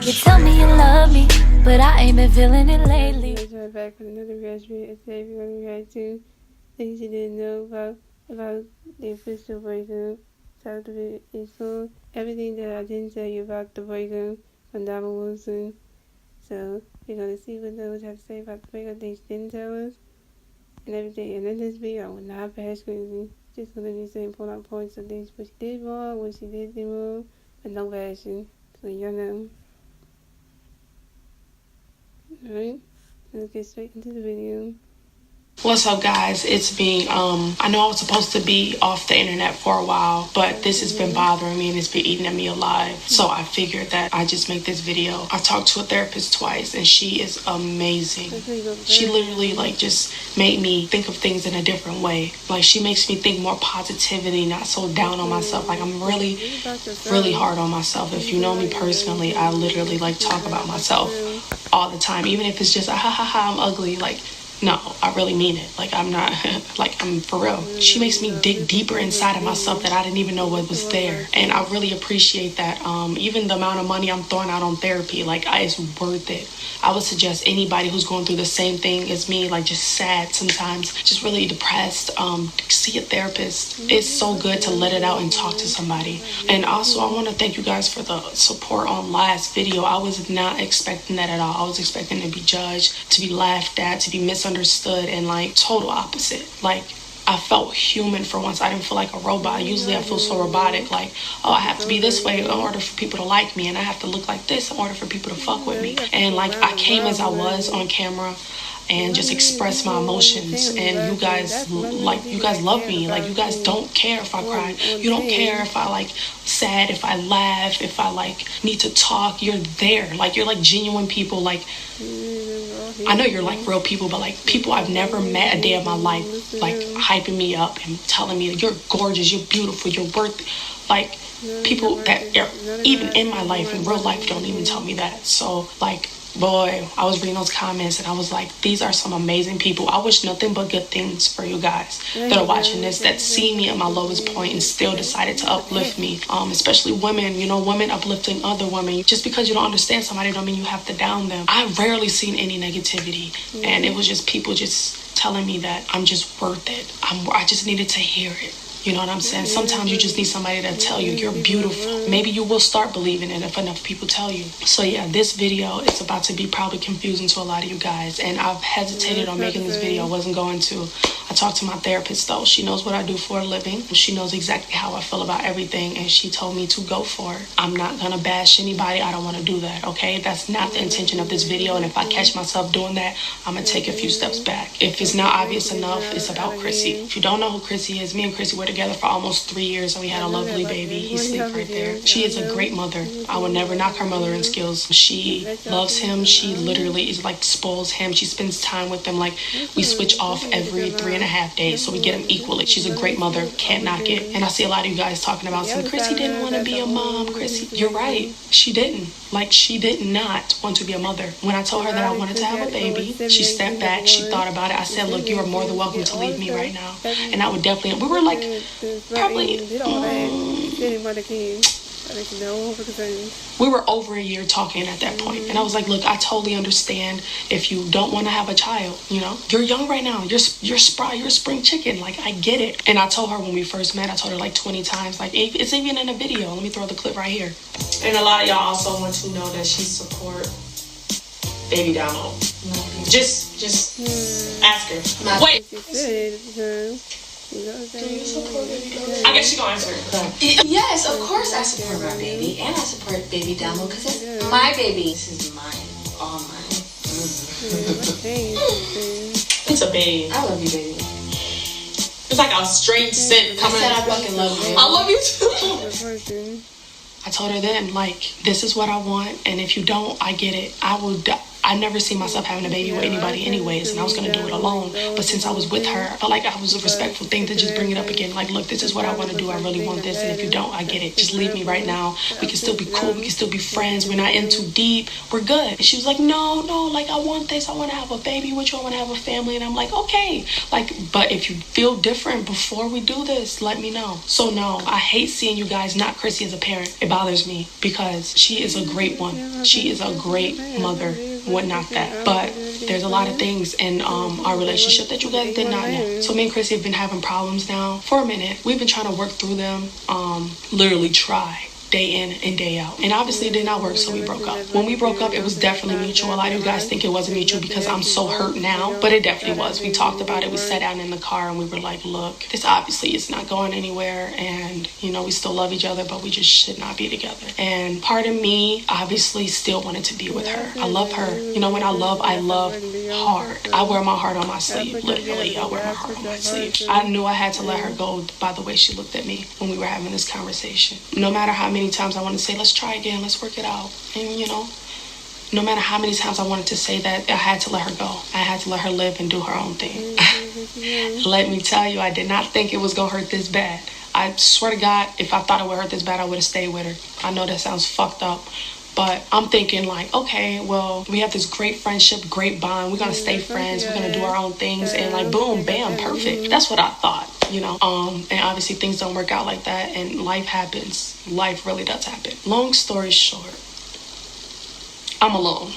You tell me you love me, but I ain't been feeling it lately. We're back with another reaction. Today we're going to react to things you didn't know about the official breakup. Talk to it in song. Everything that I didn't tell you about the breakup from Donna Wilson. So we're going to see what those have to say about the breakup things she didn't tell us and everything. And in this video, I will not pass crazy. Just going to be saying pull out points of things what she did wrong, what she did wrong, but no bashing. So y'all know. Alright, let's get straight into the video. What's up, guys? It's me. I know I was supposed to be off the internet for a while, but this has been bothering me and it's been eating at me alive. So I figured that I just make this video. I talked to a therapist twice and she is amazing. She literally just made me think of things in a different way. Like, she makes me think more positivity, not so down on myself. Like, I'm really, really hard on myself. If you know me personally, I literally talk about myself all the time. Even if it's just I'm ugly. Like, no, I really mean it. Like, I'm not, I'm for real. She makes me dig deeper inside of myself that I didn't even know what was there. And I really appreciate that. Even the amount of money I'm throwing out on therapy, it's worth it. I would suggest anybody who's going through the same thing as me, just sad sometimes, just really depressed, see a therapist. It's so good to let it out and talk to somebody. And also, I want to thank you guys for the support on last video. I was not expecting that at all. I was expecting to be judged, to be laughed at, to be misunderstood, and total opposite. I felt human for once. I didn't feel like a robot. Usually I feel so robotic, I have to be this way in order for people to like me, and I have to look like this in order for people to fuck with me. And I came as I was on camera and just express my emotions, and you guys love me. You guys don't care if I cry. You don't care if I sad, if I laugh, if I need to talk. You're there. You're genuine people. I know you're real people, but people I've never met a day of my life, hyping me up and telling me you're gorgeous, you're beautiful, you're worth it. People that are even in my life, in real life, don't even tell me that. So boy, I was reading those comments and I was like, these are some amazing people. I wish nothing but good things for you guys that are watching this, that see me at my lowest point and still decided to uplift me. Especially women, women uplifting other women. Just because you don't understand somebody don't mean you have to down them. I've rarely seen any negativity, and it was just people just telling me that I'm just worth it. I just needed to hear it. You know what I'm saying? Sometimes you just need somebody to tell you you're beautiful. Maybe you will start believing it if enough people tell you. So yeah, this video is about to be probably confusing to a lot of you guys. And I've hesitated on making this video. I wasn't going to. I talked to my therapist though. She knows what I do for a living. She knows exactly how I feel about everything. And she told me to go for it. I'm not going to bash anybody. I don't want to do that, okay? That's not the intention of this video. And if I catch myself doing that, I'm going to take a few steps back. If it's not obvious enough, it's about Chrissy. If you don't know who Chrissy is, me and Chrissy were together for almost 3 years and we had a lovely baby. He sleeps right there. She is a great mother. I would never knock her mothering skills. She loves him. She literally is spoils him. She spends time with him. We switch off every 3.5 days, so we get him equally. She's a great mother. Can't knock it. And I see a lot of you guys talking about Chrissy didn't want to be a mom. Chrissy, you're right. She didn't. She did not want to be a mother. When I told her that I wanted to have a baby, she stepped back. She thought about it. I said, look, you are more than welcome to leave me right now. And I would definitely, we were probably, we were over a year talking at that point. And I was like, look, I totally understand if you don't want to have a child, You're young right now. You're spry. You're a spring chicken. I get it. And I told her when we first met, I told her 20 times. It's even in a video. Let me throw the clip right here. And a lot of y'all also want to know that she support baby download. Just ask her. Wait. Do you support baby download? I guess she gonna answer it. Yes, of course I support my baby, and I support baby download because it's my baby. This is mine, all mine. It's a babe. I love you, baby. It's a straight scent coming. I said I fucking love you. I love you too. I told her then, this is what I want, and if you don't, I get it. I will die. I never see myself having a baby with anybody anyways, and I was going to do it alone. But since I was with her, I felt like it was a respectful thing to just bring it up again. Like, look, this is what I want to do. I really want this. And if you don't, I get it. Just leave me right now. We can still be cool. We can still be friends. We're not in too deep. We're good. And she was like, no, like, I want this. I want to have a baby with you. I want to have a family. And I'm like, okay. Like, but if you feel different before we do this, let me know. So no, I hate seeing you guys not Chrissy as a parent. It bothers me because she is a great one. She is a great mother. Would not that. But there's a lot of things in our relationship that you guys did not know. So me and Chrissy have been having problems now for a minute. We've been trying to work through them. Literally try. Day in and day out. And obviously it did not work, so we broke up. When we broke up, it was definitely mutual. A lot of you guys think it wasn't mutual because I'm so hurt now, but it definitely was. We talked about it. We sat down in the car and we were like, look, this obviously is not going anywhere, and you know, we still love each other, but we just should not be together. And part of me obviously still wanted to be with her. I love her. You know, when I love hard. I wear my heart on my sleeve. Literally, I wear my heart on my sleeve. I knew I had to let her go by the way she looked at me when we were having this conversation. No matter how many times I wanted to say, let's try again, let's work it out. And you know, no matter how many times I wanted to say that, I had to let her go. I had to let her live and do her own thing. Let me tell you, I did not think it was going to hurt this bad. I swear to God, if I thought it would hurt this bad, I would have stayed with her. I know that sounds fucked up, but I'm thinking like, okay, well, we have this great friendship, great bond. We're going to stay friends. We're going to do our own things. And like, boom, bam, perfect. That's what I thought, you know. And obviously things don't work out like that. And life happens. Life really does happen. Long story short, I'm alone.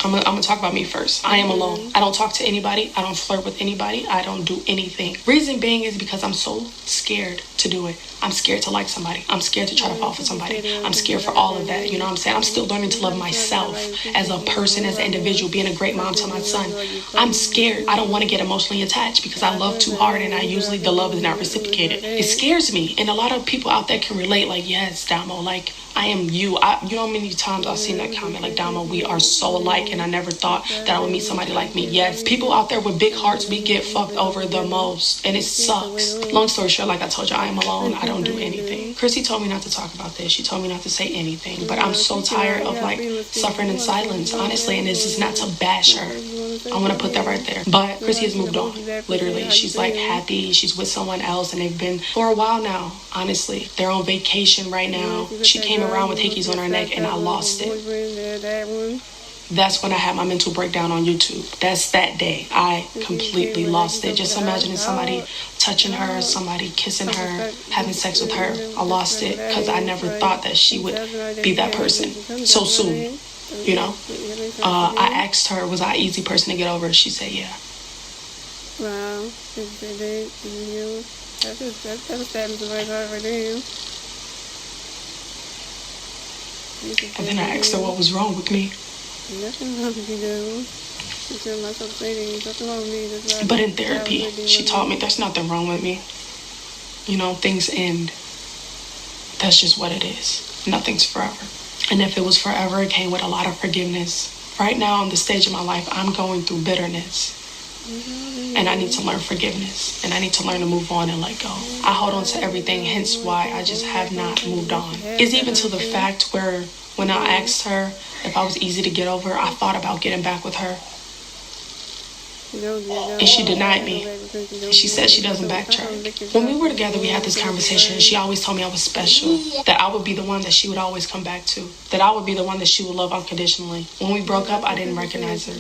I'm gonna talk about me first. I am alone. I don't talk to anybody. I don't flirt with anybody. I don't do anything. Reason being is because I'm so scared to do it. I'm scared to like somebody. I'm scared to try to fall for somebody. I'm scared for all of that. You know what I'm saying? I'm still learning to love myself as a person, as an individual, being a great mom to my son. I'm scared. I don't want to get emotionally attached because I love too hard, and the love is not reciprocated. It scares me. And a lot of people out there can relate, like, yes, Damo, like, I am you. You know how many times I've seen that comment, like, Damo, we are so alike, and I never thought that I would meet somebody like me. Yes, people out there with big hearts, we get fucked over the most, and it sucks. Long story short, like I told you, I am alone. I don't do anything. Chrissy told me not to talk about this. She told me not to say anything, but I'm so tired of like suffering in silence, honestly, and this is not to bash her. I want to put that right there. But Chrissy has moved on. Literally, she's like happy. She's with someone else, and they've been for a while now. Honestly, they're on vacation right now. She came around with hickeys on her neck, and I lost it. That's when I had my mental breakdown on YouTube. That's that day. I completely lost it. Just imagining somebody touching her, somebody kissing her, having sex with her. I lost it because I never thought that she would be that person so soon. You know, I asked her, was I an easy person to get over? She said, yeah. Wow. And then I asked her what was wrong with me. But in therapy, she taught me there's nothing wrong with me. You know, things end. That's just what it is. Nothing's forever. And if it was forever, it came with a lot of forgiveness. Right now, in the stage of my life, I'm going through bitterness. And I need to learn forgiveness. And I need to learn to move on and let go. I hold on to everything, hence why I just have not moved on. It's even to the fact where when I asked her if I was easy to get over, I thought about getting back with her. And she denied me. And she said she doesn't backtrack. When we were together, we had this conversation, and she always told me I was special, that I would be the one that she would always come back to, that I would be the one that she would love unconditionally. When we broke up, I didn't recognize her.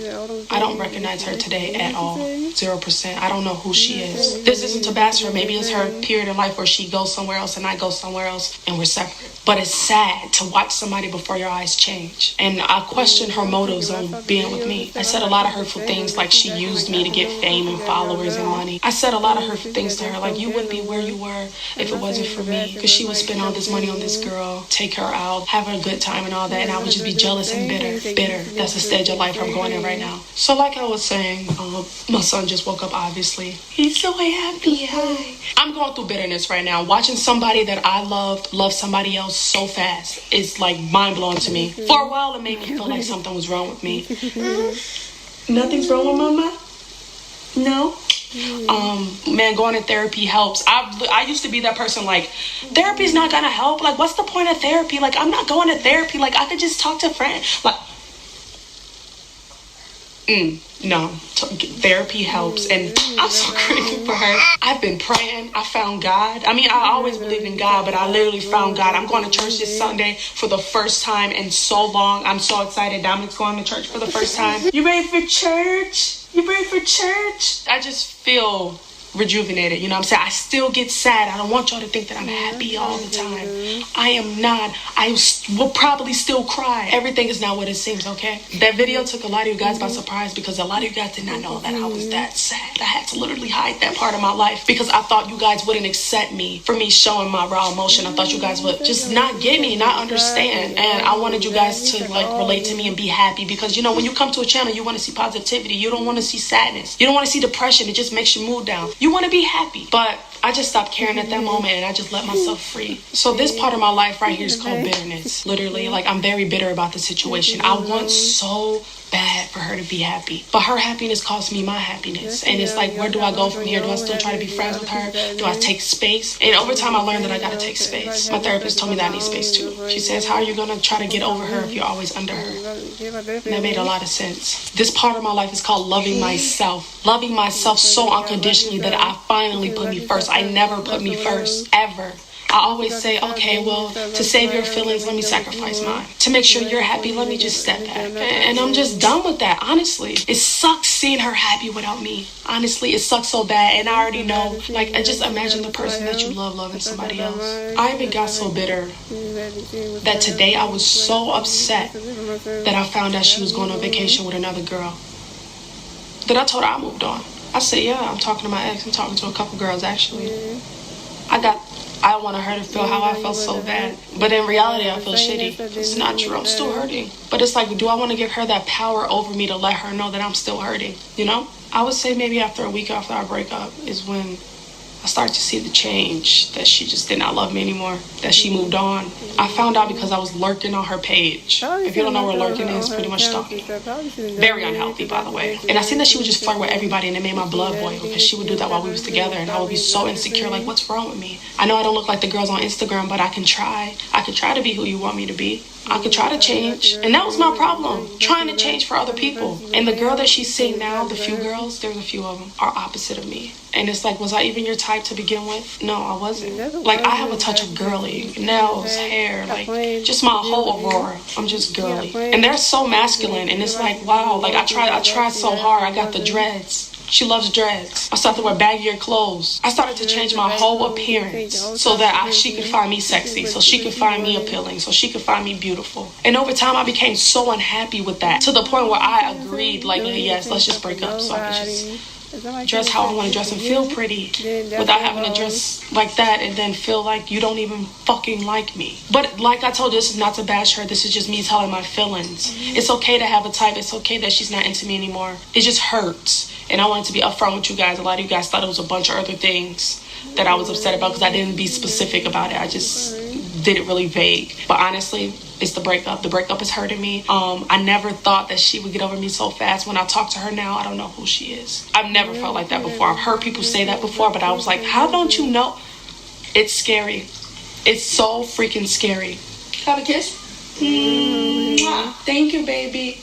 I don't recognize her today at all. 0%. I don't know who she is. This isn't to bash her. Maybe it's her period in life where she goes somewhere else and I go somewhere else and we're separate. But it's sad to watch somebody before your eyes change. And I questioned her motives on being with me. I said a lot of hurtful things, like she used me to get fame and followers and money. I said a lot of hurtful things to her, like you wouldn't be where you were if it wasn't for me, because she would spend all this money on this girl, take her out, have a good time and all that, and I would just be jealous and bitter. That's the stage of life I'm going in right now. So like I was saying, my son just woke up, obviously. He's so happy. Hi. I'm going through bitterness right now. Watching somebody that I loved love somebody else so fast, it's like mind-blowing to me. For a while it made me feel like something was wrong with me. Nothing's wrong with Mama? No? Man, going to therapy helps. I used to be that person, like, therapy's not gonna help. Like, what's the point of therapy? Like, I'm not going to therapy. Like, I could just talk to friends. Like, No, therapy helps, and I'm so grateful for her. I've been praying. I found God. I mean, I always believed in God, but I literally found God. I'm going to church this Sunday for the first time in so long. I'm so excited. Dominic's going to church for the first time. You ready for church? You ready for church? I just feel rejuvenated, you know what I'm saying? I still get sad. I don't want y'all to think that I'm happy all the time. I am not. I will probably still cry. Everything is not what it seems, okay? That video took a lot of you guys by surprise because a lot of you guys did not know that I was that sad. I had to literally hide that part of my life because I thought you guys wouldn't accept me for me showing my raw emotion. I thought you guys would just not get me, not understand. And I wanted you guys to like relate to me and be happy because, you know, when you come to a channel, you want to see positivity. You don't want to see sadness. You don't want to see depression. It just makes your mood down. You want to be happy. But I just stopped caring at that moment and I just let myself free. So this part of my life right here is called bitterness. Literally, like I'm very bitter about the situation. I want so bad for her to be happy. But her happiness cost me my happiness. And it's like, where do I go from here? Do I still try to be friends with her? Do I take space? And over time, I learned that I gotta take space. My therapist told me that I need space too. She says, how are you gonna try to get over her if you're always under her? And that made a lot of sense. This part of my life is called loving myself. Loving myself so unconditionally that I finally put me first. I never put me first, ever. I always say, okay, well, to save your feelings, let me sacrifice mine. To make sure you're happy, let me just step back. And I'm just done with that, honestly. It sucks seeing her happy without me. Honestly, it sucks so bad. And I already know, like, I just imagine the person that you love loving somebody else. I even got so bitter that today I was so upset that I found out she was going on vacation with another girl. That I told her I moved on. I said, yeah, I'm talking to my ex. I'm talking to a couple girls, actually. I wanted her to feel how I felt so bad. But in reality, I feel shitty. It's not true. I'm still hurting. But it's like, do I want to give her that power over me to let her know that I'm still hurting? You know? I would say maybe after a week after our breakup is when I started to see the change, that she just did not love me anymore, that she moved on. I found out because I was lurking on her page. If you don't know where lurking is, pretty much stalking. Very unhealthy, by the way. And I seen that she would just flirt with everybody, and it made my blood boil because she would do that while we was together, and I would be so insecure, like, what's wrong with me? I know I don't look like the girls on Instagram, but I can try. I can try to be who you want me to be. I could try to change. And that was my problem, trying to change for other people. And the girl that she's seeing now, the few girls, there's a few of them, are opposite of me. And it's like, was I even your type to begin with? No, I wasn't. Like, I have a touch of girly. Nails, hair, like, just my whole aurora. I'm just girly. And they're so masculine. And it's like, wow, like, I tried so hard. I got the dreads. She loves dreads. I started to wear baggier clothes. I started to change my whole appearance so that she could find me sexy, so she could find me appealing, so she could find me beautiful. And over time, I became so unhappy with that, to the point where I agreed, like, yes, let's just break up so I can just dress how I want to dress and feel pretty without having to dress like that and then feel like you don't even fucking like me. But like I told you, this is not to bash her. This is just me telling my feelings. It's okay to have a type. It's okay that she's not into me anymore. It just hurts. And I wanted to be upfront with you guys. A lot of you guys thought it was a bunch of other things that I was upset about because I didn't be specific about it. I just did it really vague. But honestly, it's the breakup. The breakup is hurting me. I never thought that she would get over me so fast. When I talk to her now, I don't know who she is. I've never felt like that before. I've heard people say that before, but I was like, how don't you know? It's scary. It's so freaking scary. Have a kiss? Thank you, baby.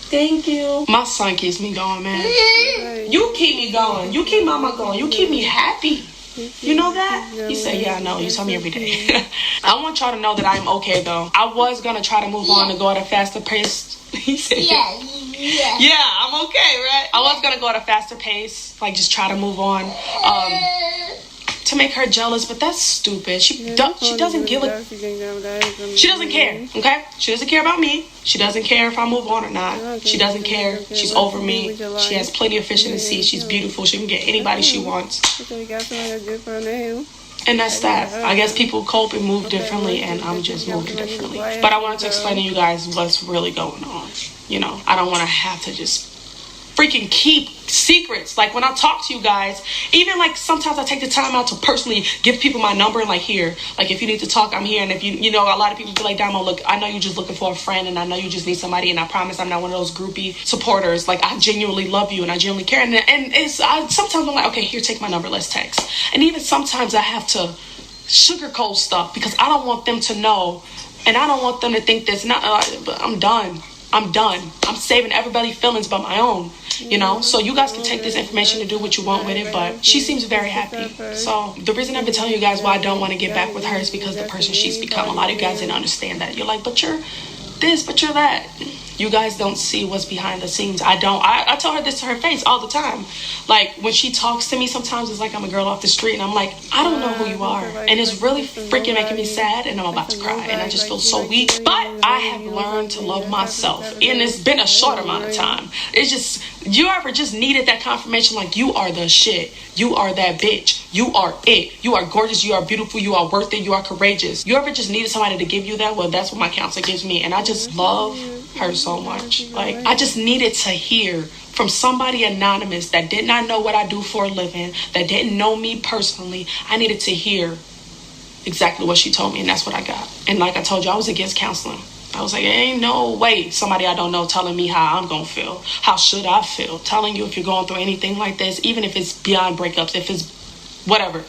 Thank you. My son keeps me going, man. You keep me going. You keep mama going. You keep me happy. You know that? He said, yeah, I know. You tell me every day. I want y'all to know that I'm okay, though. I was going to try to move on and go at a faster pace. He said, yeah, I'm okay, right? I was going to go at a faster pace, like just try to move on. To make her jealous, but that's stupid. She doesn't give a... She doesn't care, okay? She doesn't care about me. She doesn't care if I move on or not. She doesn't care. She's over me. She has plenty of fish in the sea. She's beautiful. She can get anybody she wants. And that's that. I guess people cope and move differently, and I'm just moving differently. But I wanted to explain to you guys what's really going on. You know, I don't want to have to just freaking keep secrets. Like when I talk to you guys, even like sometimes I take the time out to personally give people my number and like, here, like if you need to talk, I'm here. And if you know, a lot of people be like, Damo, look, I know you're just looking for a friend and I know you just need somebody, and I promise I'm not one of those groupie supporters. Like I genuinely love you and I genuinely care. And sometimes I'm like, okay, here, take my number, let's text. And even sometimes I have to sugarcoat stuff because I don't want them to know, and I don't want them to think that's not, but I'm done. I'm done. I'm saving everybody's feelings but my own, you know? So you guys can take this information to do what you want with it, but she seems very happy. So the reason I've been telling you guys why I don't want to get back with her is because the person she's become. A lot of you guys didn't understand that. You're like, but you're this, but you're that. You guys don't see what's behind the scenes. I don't. I tell her this to her face all the time. Like, when she talks to me, sometimes it's like I'm a girl off the street, and I'm like, I don't know who you are. And it's really freaking making me sad, and I'm about to cry, and I just feel so weak. But I have learned to love myself, and it's been a short amount of time. It's just, you ever just needed that confirmation, like, you are the shit. You are that bitch. You are it. You are gorgeous. You are beautiful. You are worth it. You are courageous. You ever just needed somebody to give you that? Well, that's what my counselor gives me, and I just love her so much. Like, I just needed to hear from somebody anonymous that did not know what I do for a living, that didn't know me personally. I needed to hear exactly what she told me, and that's what I got. And like I told you, I was against counseling. I was like, ain't no way somebody I don't know telling me how I'm gonna feel. How should I feel? Telling you if you're going through anything like this, even if it's beyond breakups, if it's whatever,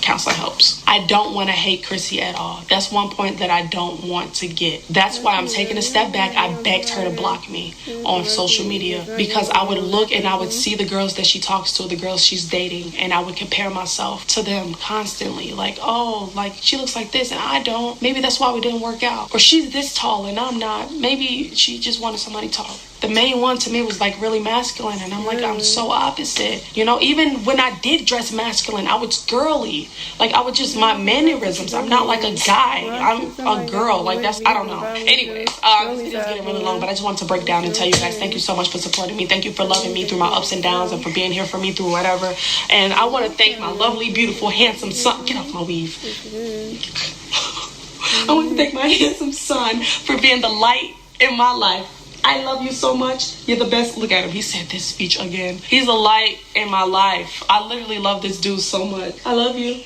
counseling helps. I don't want to hate Chrissy at all. That's one point that I don't want to get. That's why I'm taking a step back. I begged her to block me on social media because I would look and I would see the girls that she talks to, the girls she's dating, and I would compare myself to them constantly. Like, oh, like she looks like this and I don't. Maybe that's why we didn't work out. Or she's this tall and I'm not. Maybe she just wanted somebody tall. The main one to me was like really masculine, and I'm like, I'm so opposite. You know, even when I did dress masculine, I was girly. Like, I was just my mannerisms. I'm not like a guy. I'm a girl. Like, that's, I don't know. Anyways, this video's getting really long, but I just wanted to break down and tell you guys thank you so much for supporting me. Thank you for loving me through my ups and downs and for being here for me through whatever. And I want to thank my lovely, beautiful, handsome son. Get off my weave. I want to thank my handsome son for being the light in my life. I love you so much. You're the best. Look at him. He said this speech again. He's a light in my life. I literally love this dude so much. I love you.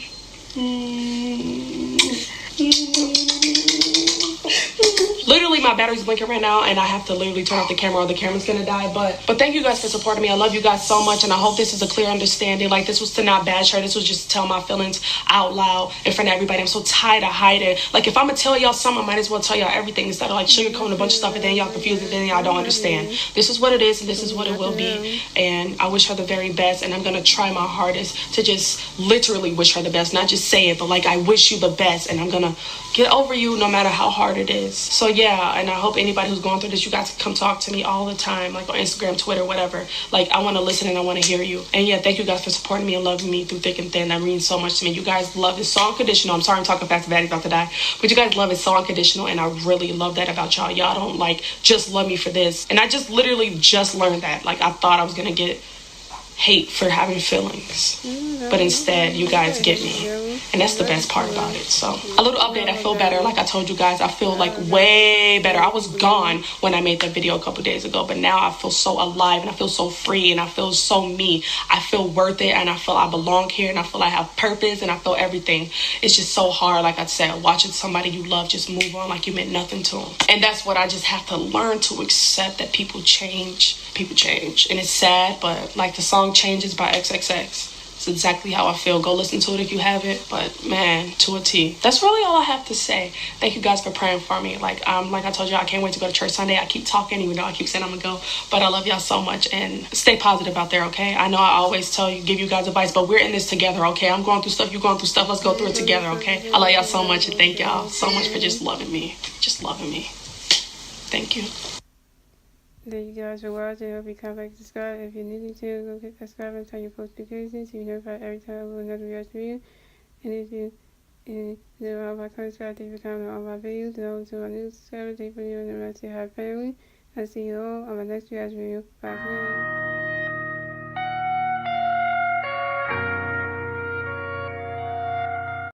Literally, my battery's blinking right now, and I have to literally turn off the camera or the camera's gonna die. But thank you guys for supporting me. I love you guys so much, and I hope this is a clear understanding. Like, this was to not bash her. This was just to tell my feelings out loud in front of everybody. I'm so tired of hiding. Like, if I'm gonna tell y'all something, I might as well tell y'all everything instead of like sugarcoating a bunch of stuff and then y'all confused and then y'all don't understand. This is what it is, and this is what it will be. And I wish her the very best, and I'm gonna try my hardest to just literally wish her the best, not just say it, but like, I wish you the best, and I'm gonna get over you no matter how hard it is. So yeah, and I hope anybody who's going through this, you guys can come talk to me all the time, like on Instagram, Twitter, whatever. Like, I want to listen and I want to hear you. And yeah, thank you guys for supporting me and loving me through thick and thin. That means so much to me. You guys love it so unconditional. I'm sorry I'm talking fast, Daddy's about to die, but you guys love it so unconditional, and I really love that about y'all. Y'all don't like just love me for this. And I just literally just learned that. Like, I thought I was gonna get hate for having feelings, but instead you guys get me, and that's the best part about it. So a little update, I feel better. Like I told you guys, I feel like way better. I was gone when I made that video a couple days ago, but now I feel so alive and I feel so free and I feel so me. I feel worth it, and I feel I belong here, and I feel I have purpose, and I feel everything. It's just so hard, like I said, watching somebody you love just move on like you meant nothing to them. And that's what I just have to learn to accept, that people change. People change, and it's sad, but like the song Changes by XXX, it's exactly how I feel. Go listen to it if you haven't. But man, to a T. That's really all I have to say. Thank you guys for praying for me. Like I told you, I can't wait to go to church Sunday. I keep talking, even though I keep saying I'm gonna go, but I love y'all so much, and stay positive out there, okay? I know I always tell you, give you guys advice, but we're in this together, okay? I'm going through stuff, you're going through stuff. Let's go through it together, okay? I love y'all so much, and thank y'all so much for just loving me. Just loving me. Thank you. Thank you guys for watching. I hope you come back and subscribe. If you're new to go click subscribe and turn your post notifications so you're notified every time I upload another reaction video. And if you know all my subscribe, thank you for commenting on all my videos. And also my new subscribers, thank you for the rest of your family. I'll see you all on my next reaction video. Bye for now.